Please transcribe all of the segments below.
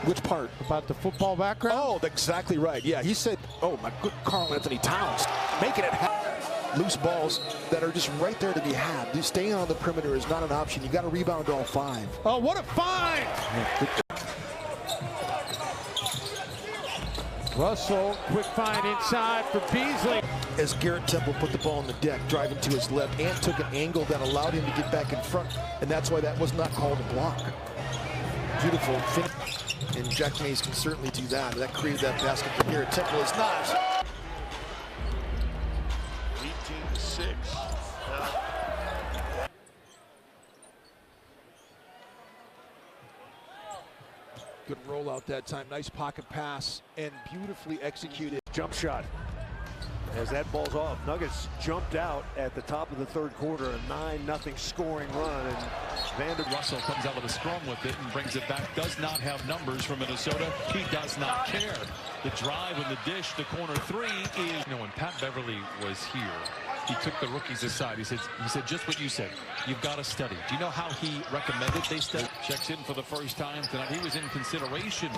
Which part? About the football background? Oh, that's exactly right. Yeah, he said, oh, my good Karl Anthony Towns, making it happen. Loose balls that are just right there to be had. Just staying on the perimeter is not an option. You got to rebound all 5. Oh, what a find! Russell, quick find inside for Beasley. As Garrett Temple put the ball on the deck, driving to his left, and took an angle that allowed him to get back in front, and that's why that was not called a block. Beautiful finish, and Jack Mays can certainly do that. That created that basket for Garrett Temple. It's not. 18-6. Good rollout that time. Nice pocket pass and beautifully executed. Jump shot. As that ball's off, Nuggets jumped out at the top of the third quarter, a 9-0 scoring run, and Russell comes out with a scrum with it and brings it back. Does not have numbers from Minnesota. He does not care. The drive and the dish, the corner 3 is, you know, when Pat Beverly was here, he took the rookies aside. He said just what you said. You've got to study. Do you know how he recommended they study? Checks in for the first time tonight. He was in consideration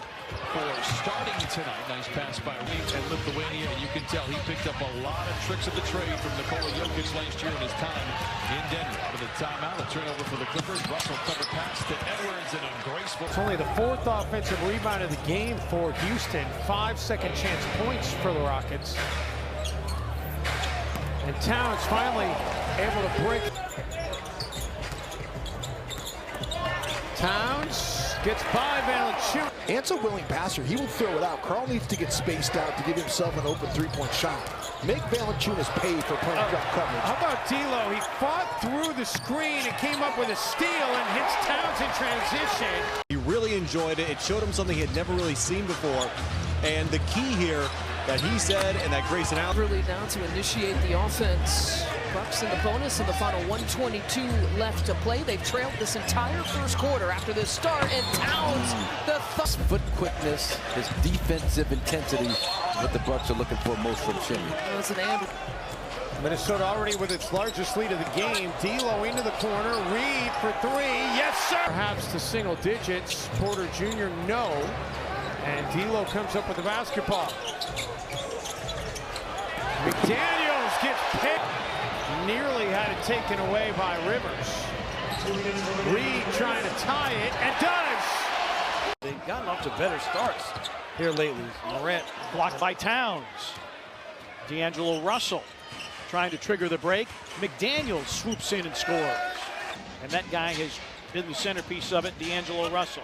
for starting tonight. Nice pass by Reed and Lithuania. And you can tell he picked up a lot of tricks of the trade from Nikola Jokic last year in his time in Denver. For the timeout, a turnover for the Clippers. Russell cover pass to Edwards and a graceful. It's only the 4th offensive rebound of the game for Houston. 5 second chance points for the Rockets. And Towns finally able to break. Towns gets by Valanciunas. Ant's a willing passer. He will throw it out. Karl needs to get spaced out to give himself an open 3-point shot. Make Valanciunas pay for playing drop coverage. How about D'Lo? He fought through the screen and came up with a steal and hits Towns in transition. He really enjoyed it. It showed him something he had never really seen before. And the key here that he said, and that Grayson Allen really now to initiate the offense. Bucks in the bonus in the final 122 left to play. They've trailed this entire first quarter after this start, and Towns, his foot quickness, his defensive intensity is what the Bucks are looking for most from Shimmy. Minnesota already with its largest lead of the game. D'Lo into the corner. Reed for 3. Yes, sir. Perhaps to single digits. Porter Jr. no. And D'Lo comes up with the basketball. McDaniels gets picked. Nearly had it taken away by Rivers. Reed trying to tie it, and does. They've gotten off to better starts here lately. Morant blocked by Towns. D'Angelo Russell trying to trigger the break. McDaniels swoops in and scores. And that guy has been the centerpiece of it, D'Angelo Russell.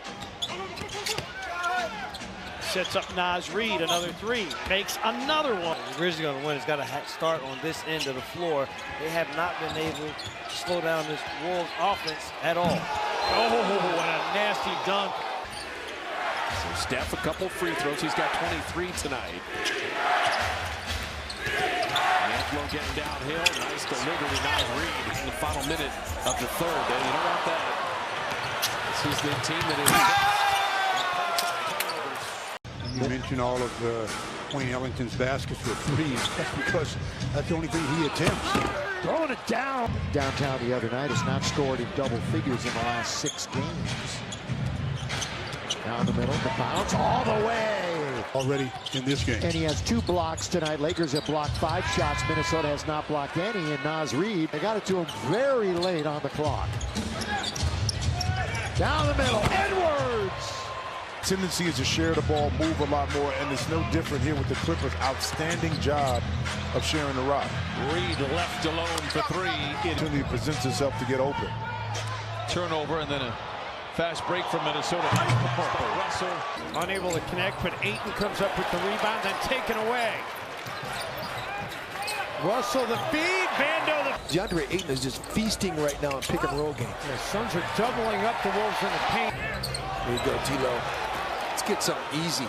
Sets up Naz Reid, another 3, makes another one. The Grizzlies going to win. It's got to start on this end of the floor. They have not been able to slow down this Wolves offense at all. Oh, what a nasty dunk. So Steph, a couple free throws. He's got 23 tonight. D'Angelo getting downhill. Nice delivery to Naz Reid in the final minute of the third. And you don't want that. This is the team that is... You mentioned all of Wayne Ellington's baskets with threes. That's because that's the only thing he attempts. Throwing it down. Downtown the other night has not scored in double figures in the last 6 games. Down the middle, the bounce all the way. Already in this game. And he has 2 blocks tonight. Lakers have blocked 5 shots. Minnesota has not blocked any. And Naz Reid, they got it to him very late on the clock. Down the middle, Edwards. Tendency is to share the ball, move a lot more, and it's no different here with the Clippers. Outstanding job of sharing the rock. Reed left alone for 3. Opportunity presents itself to get open. Turnover and then a fast break from Minnesota. Russell Unable to connect, but Ayton comes up with the rebound, then taken away. Russell the feed, Bando the... DeAndre Ayton is just feasting right now in pick-and-roll game. The Suns are doubling up the Wolves in the paint. There you go, D'Lo. Let's get something easy.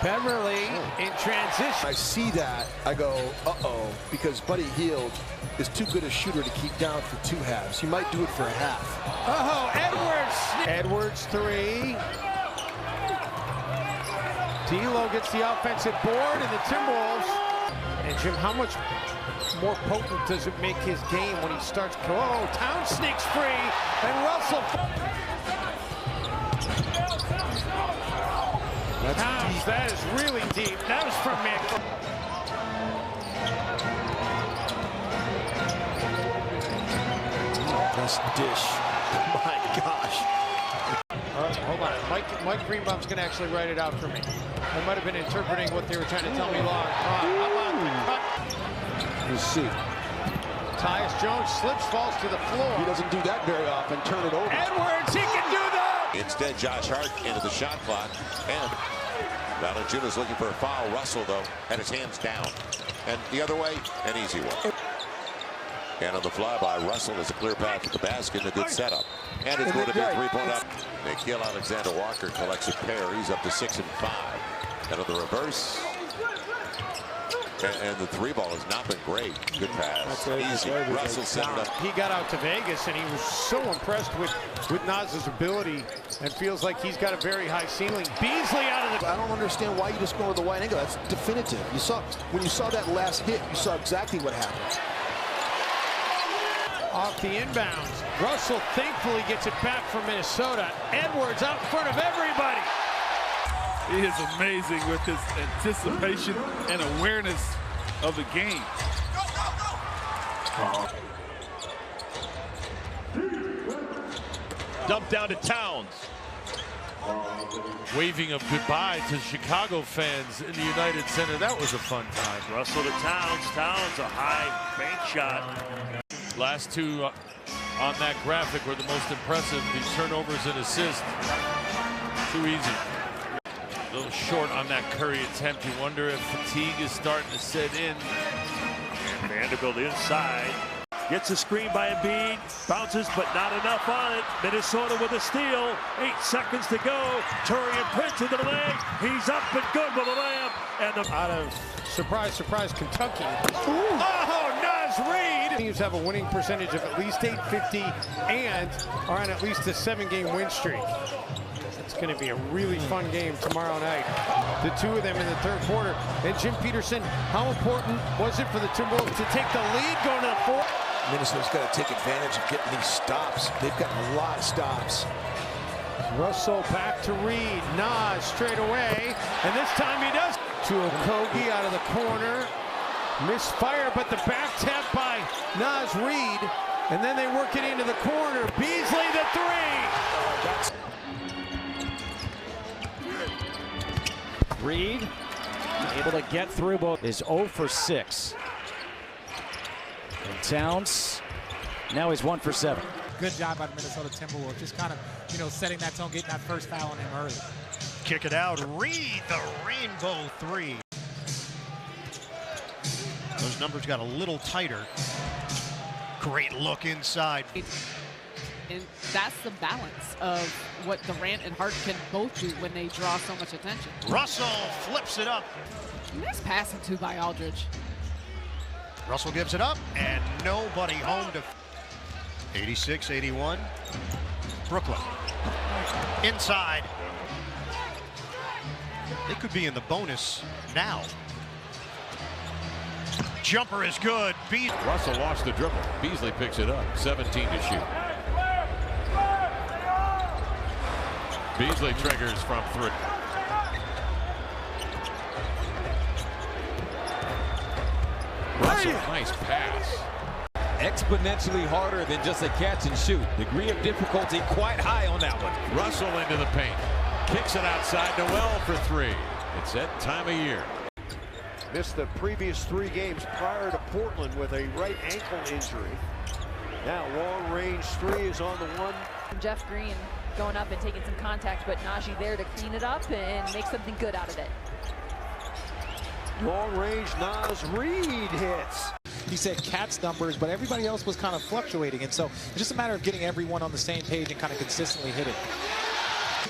Beverly in transition. I see that, I go, uh-oh, because Buddy Hield is too good a shooter to keep down for 2 halves. He might do it for a half. Oh, Edwards 3. D'Lo gets the offensive board, and the Timberwolves. And Jim, how much more potent does it make his game when he starts? Oh, Towns sneaks free, and Russell. That's deep. That is really deep. That was from Mick. Nice dish. My gosh. All right, hold on. Mike Greenbaum's going to actually write it out for me. I might have been interpreting what they were trying to tell me long. How about the cut? Let's see. Tyus Jones slips, falls to the floor. He doesn't do that very often. Turn it over. Edwards, he can do that! Instead, Josh Hart into the shot clock. And Valanciunas looking for a foul. Russell, though, had his hands down. And the other way, an easy one. And on the flyby, Russell has a clear path to the basket and a good setup. And it's going to be a three-point up. Nikhil Alexander-Walker collects a pair. He's up to 6 and 5. And on the reverse. And the three ball has not been great. Good pass. Easy. Russell set it up. He got out to Vegas, and he was so impressed with Naz's ability and feels like he's got a very high ceiling. Beasley out of the... I don't understand why you just go to the wide angle. That's definitive. You saw, when you saw that last hit, you saw exactly what happened. Off the inbounds. Russell thankfully gets it back from Minnesota. Edwards out in front of everybody. He is amazing with his anticipation and awareness of the game. Dumped down to Towns. Waving a goodbye to Chicago fans in the United Center. That was a fun time. Russell to Towns. Towns, a high bank shot. Last two on that graphic were the most impressive. The turnovers and assists. Too easy. A little short on that Curry attempt. You wonder if fatigue is starting to set in. Vanderbilt inside. Gets a screen by Embiid. Bounces, but not enough on it. Minnesota with a steal. 8 seconds to go. Taurean Prince into the leg. He's up and good with a layup. And out of surprise, Kentucky. Oh, Naz Reid! Teams have a winning percentage of at least 850 and are on at least a 7-game win streak. It's going to be a really fun game tomorrow night. The two of them in the third quarter. And Jim Peterson, how important was it for the Timberwolves to take the lead going to the fourth? Minnesota's got to take advantage of getting these stops. They've got a lot of stops. Russell back to Reid. Naz straight away. And this time he does. To Okogie out of the corner. Misfire, but the back tap by Naz Reid. And then they work it into the corner. Beasley the three. Reid able to get through both. Is 0 for 6. And Towns, now he's 1 for 7. Good job by the Minnesota Timberwolves. Just kind of, setting that tone, getting that first foul on him early. Kick it out. Reid, the rainbow three. Those numbers got a little tighter. Great look inside. And that's the balance of what Durant and Hart can both do when they draw so much attention. Russell flips it up. Nice passing too by Aldridge. Russell gives it up, and nobody home to 86-81. Brooklyn inside. They could be in the bonus now. Jumper is good. Russell lost the dribble. Beasley picks it up. 17 to shoot. Beasley triggers from 3. Russell, nice pass. Exponentially harder than just a catch and shoot. Degree of difficulty quite high on that one. Russell into the paint. Kicks it outside. Noel for 3. It's that time of year. Missed the previous 3 games prior to Portland with a right ankle injury. Now long range 3 is on the one. Jeff Green going up and taking some contact, but Najee there to clean it up and make something good out of it. Long range Naz Reid hits. He said Cat's numbers, but everybody else was kind of fluctuating. And so it's just a matter of getting everyone on the same page and kind of consistently hit it.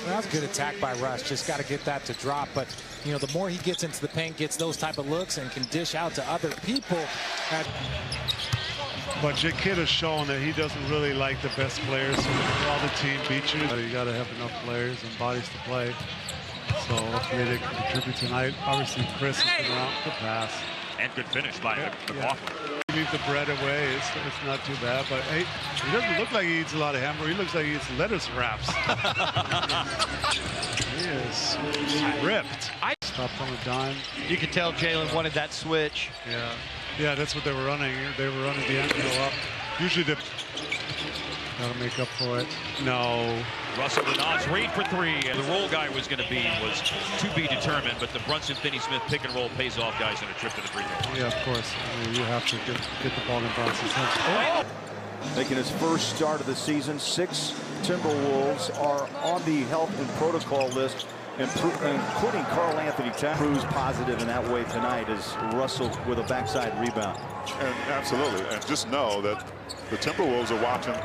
Well, that was a good attack by Russ. Just got to get that to drop. But, the more he gets into the paint, gets those type of looks and can dish out to other people. But your kid has shown that he doesn't really like the best players. So while the team beats you, you got to have enough players and bodies to play. So hopefully they can contribute tonight. Obviously, Chris is around the pass. And good finish by McLaughlin. Leave the bread away. It's not too bad, but hey, he doesn't look like he eats a lot of hamburger. He looks like he eats lettuce wraps. He is ripped. Stopped on a dime. You could tell Jalen wanted that switch. Yeah, that's what they were running. They were running D'Angelo up. Usually they gotta make up for it. No. Russell to Nas Reed for three. And the roll guy was to be determined, but the Brunson-Finney-Smith pick and roll pays off guys on a trip to the free throw. Yeah, of course. I mean, you have to get the ball in Brunson's hands. Making his first start of the season, 6 Timberwolves are on the health and protocol list, including Karl Anthony Towns. Proves positive in that way tonight as Russell with a backside rebound. And absolutely, and just know that the Timberwolves are watching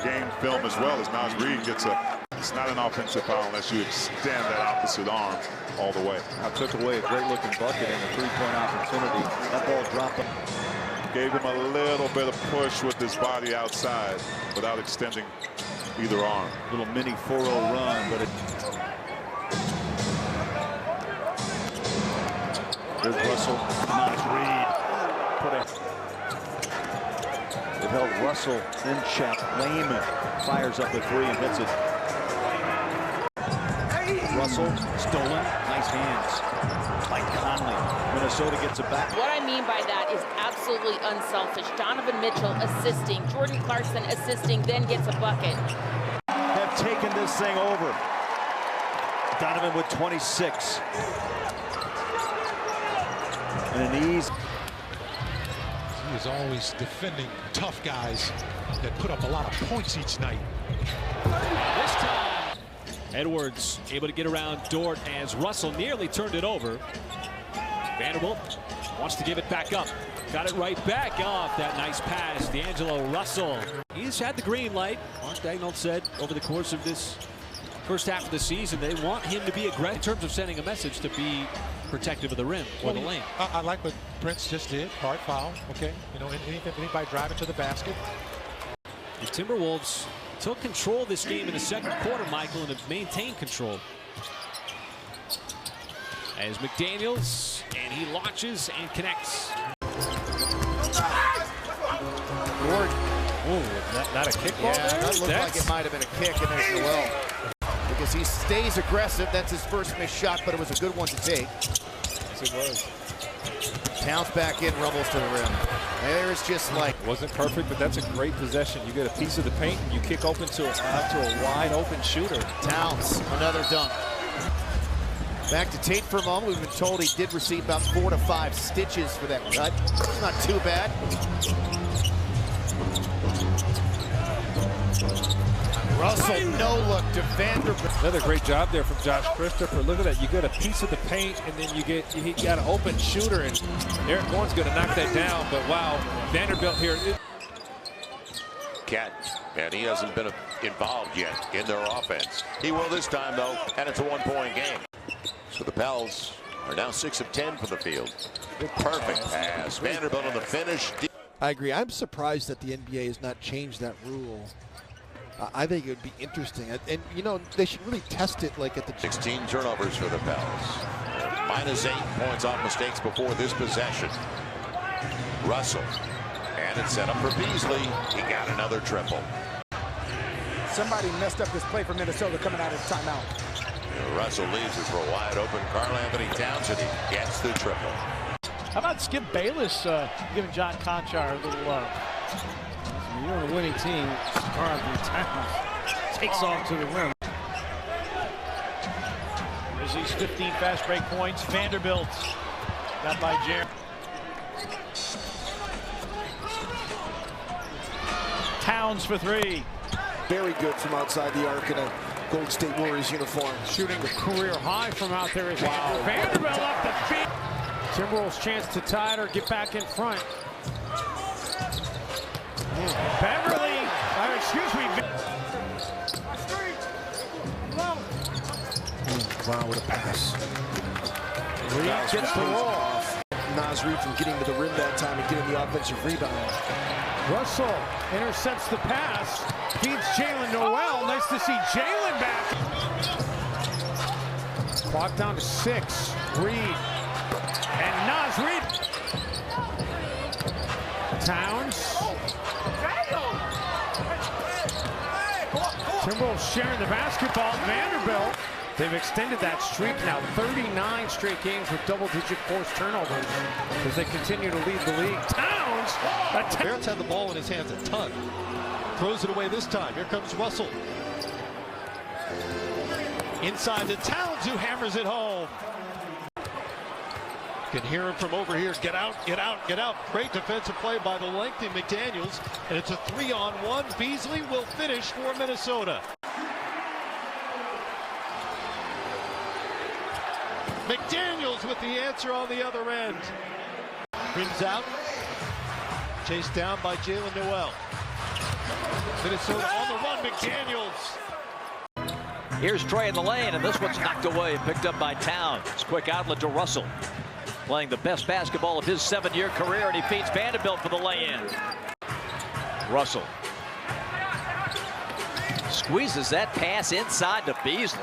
game film as well as Nas Reed gets it's not an offensive foul unless you extend that opposite arm all the way. I took away a great looking bucket and a 3-point opportunity. That ball dropped. Gave him a little bit of push with his body outside without extending either arm. Little mini 4-0 run, but there's Russell. Nas Reed. They've held Russell in check. Layman fires up the 3 and hits it. Russell stolen. Nice hands. Mike Conley. Minnesota gets it back. What I mean by that is absolutely unselfish. Donovan Mitchell assisting, Jordan Clarkson assisting, then gets a bucket. Have taken this thing over. Donovan with 26. And an ease. He is always defending tough guys that put up a lot of points each night. This time, Edwards able to get around Dort as Russell nearly turned it over. Vanderbilt wants to give it back up. Got it right back off that nice pass. D'Angelo Russell. He's had the green light. Mark Daigneault said over the course of this first half of the season, they want him to be aggressive in terms of sending a message to be protective of the rim or the lane. I like what Prince just did. Hard foul. Okay. You know, anybody driving to the basket. The Timberwolves took control of this game in the second quarter, Michael, and have maintained control. As McDaniels, and he launches and connects. Ward. Ooh, not a kick ball there? That looked like it might have been a kick, and there's Noel. Because he stays aggressive. That's his first missed shot, but it was a good one to take. Yes, it was. Towns back in, rumbles to the rim. There's just like... Wasn't perfect, but that's a great possession. You get a piece of the paint, and you kick open to a wide open shooter. Towns, another dunk. Back to Tate for a moment. We've been told he did receive about 4 to 5 stitches for that cut. It's not too bad. Russell, no look to Vanderbilt. Another great job there from Josh Christopher. Look at that. You get a piece of the paint, and then he got an open shooter, and Eric Gordon's going to knock that down. But wow, Vanderbilt here. Cat, and he hasn't been involved yet in their offense. He will this time, though, and it's a 1-point game. So the Pels are now 6 of 10 from the field. Perfect pass. Vanderbilt on the finish. I agree. I'm surprised that the NBA has not changed that rule. I think it would be interesting. And you know, they should really test it like at the... 16 turnovers for the Pels. Minus 8 points off mistakes before this possession. Russell. And it's set up for Beasley. He got another triple. Somebody messed up this play for Minnesota coming out of the timeout. Russell leaves it for a wide open Karl Anthony Towns, and he gets the triple. How about Skip Bayless giving John Conchar a little love? You're on a winning team. Karl Anthony Towns takes off to the rim. Grizzlies 15 fast break points. Vanderbilt got by Jerry. Towns for 3. Very good from outside the arc in a Golden State Warriors uniform. Shooting a career high from out there is Vanderbilt off the feet. Timberwolves chance to tie it or get back in front. Beverly, excuse me. Wow, what a pass. Reed gets the roll. Nas Reed from getting to the rim that time and getting the offensive rebound. Russell intercepts the pass, feeds Jalen Noel. Nice to see Jalen back. Clock down to 6. Reed and Nas Reed. Towns. Timberwolves sharing the basketball. Vanderbilt, they've extended that streak now. 39 straight games with double-digit forced turnovers as they continue to lead the league. Towns! Barrett's had the ball in his hands a ton. Throws it away this time. Here comes Russell. Inside to Towns, who hammers it home. Can hear him from over here. Get out, get out, get out. Great defensive play by the lengthy McDaniels. And it's a 3-on-1. Beasley will finish for Minnesota. McDaniels with the answer on the other end. Rims out. Chased down by Jalen Noel. Minnesota on the run. McDaniels. Here's Trey in the lane, and this one's knocked away, picked up by Towns. Quick outlet to Russell. Playing the best basketball of his 7-year career, and he feeds Vanderbilt for the lay-in. Russell squeezes that pass inside to Beasley.